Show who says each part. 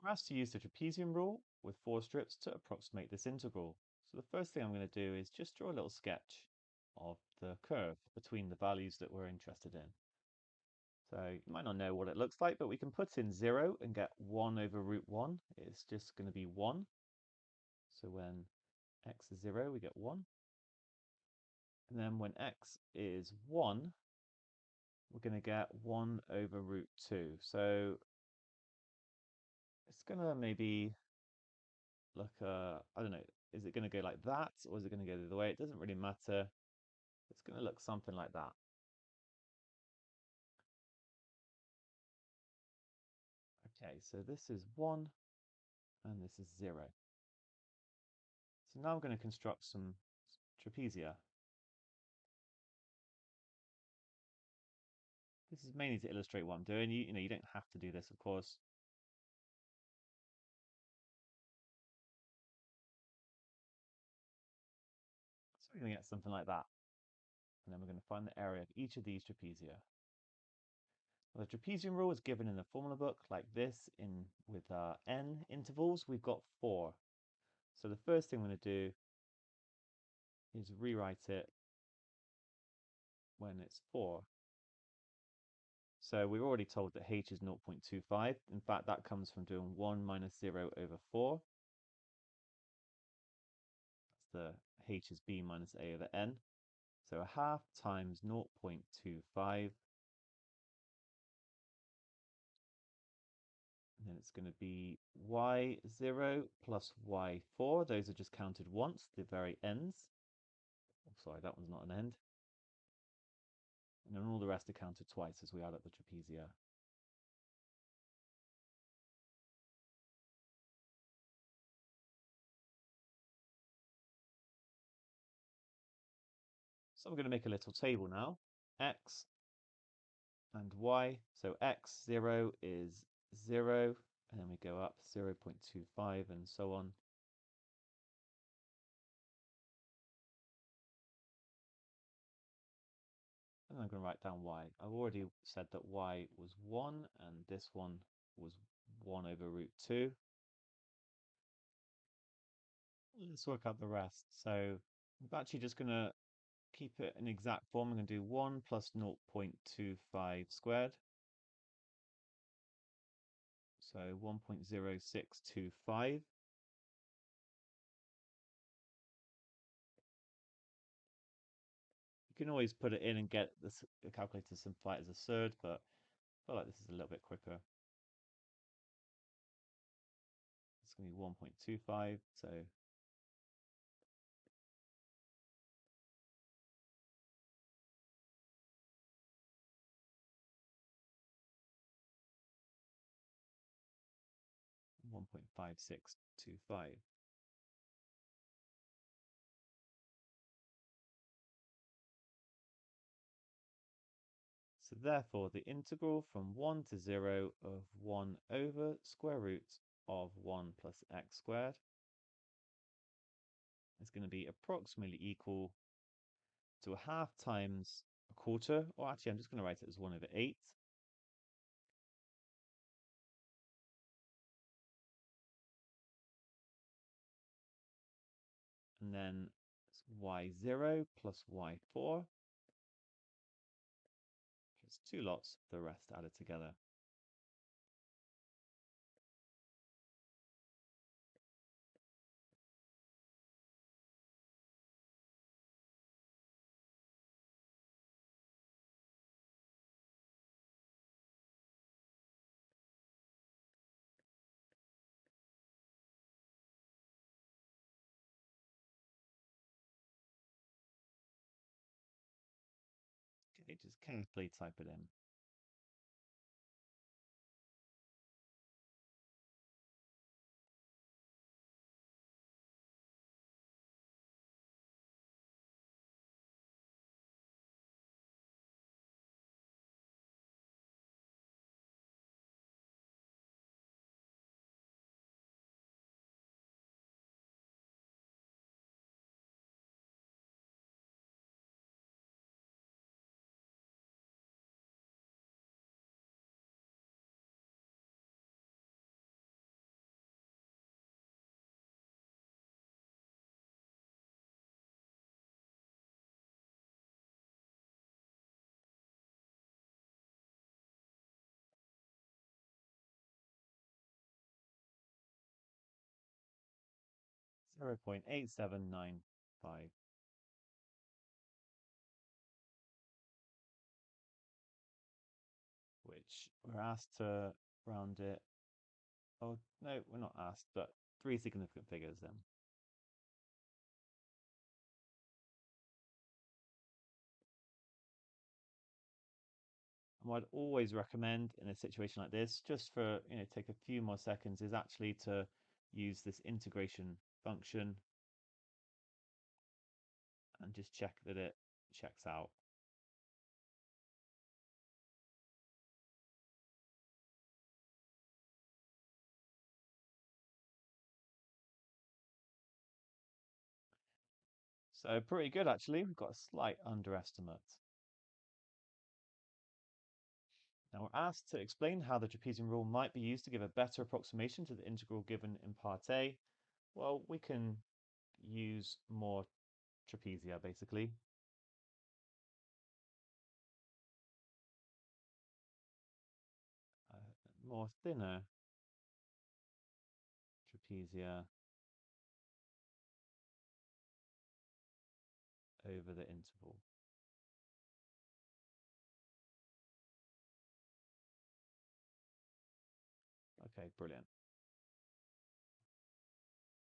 Speaker 1: We're asked to use the trapezium rule with 4 strips to approximate this integral. So the first thing I'm going to do is just draw a little sketch of the curve between the values that we're interested in. So you might not know what it looks like, but we can put in 0 and get 1 over root 1. It's just going to be 1. So when x is 0, we get 1. And then when x is 1, we're going to get 1 over root 2. So it's going to maybe look, I don't know, is it going to go like that or is it going to go the other way? It doesn't really matter. It's going to look something like that. Okay, so this is 1 and this is 0. So now I'm going to construct some trapezia. This is mainly to illustrate what I'm doing. You don't have to do this, of course. So we're going to get something like that. And then we're going to find the area of each of these trapezia. Well, the trapezium rule is given in the formula book like this with n intervals. We've got 4. So the first thing I'm going to do is rewrite it when it's 4. So we're already told that h is 0.25. In fact, that comes from doing 1 minus 0 over 4. That's the h is b minus a over n. So a half times 0.25. And then it's going to be y0 plus y4. Those are just counted once, the very ends. Oh, sorry, that one's not an end. And then all the rest are counted twice as we add up the trapezia. So we're going to make a little table now. X and y. So x0 is 0, and then we go up 0.25 and so on. And I'm going to write down y. I've already said that y was 1, and this one was 1 over root 2. Let's work out the rest. So I'm actually just going to keep it in exact form. I'm going to do 1 plus 0.25 squared. So 1.0625. You can always put it in and get the calculator to simplify it as a third, but I feel like this is a little bit quicker. It's going to be 1.25, so 1.5625. So therefore, the integral from 1 to 0 of 1 over square root of 1 plus x squared is going to be approximately equal to a half times a quarter, or actually I'm just going to write it as 1 over 8. And then it's y0 plus y4, just 2 lots of the rest added together. Okay, just carefully type it in. 0.8795, which we're asked to round it. Oh, no, we're not asked, but three significant figures then. And what I'd always recommend in a situation like this, just for, take a few more seconds, is actually to use this integration function and just check that it checks out. So pretty good, actually. We've got a slight underestimate. Now we're asked to explain how the trapezium rule might be used to give a better approximation to the integral given in part A. Well, we can use more trapezia, basically. More thinner trapezia over the interval. Okay, brilliant.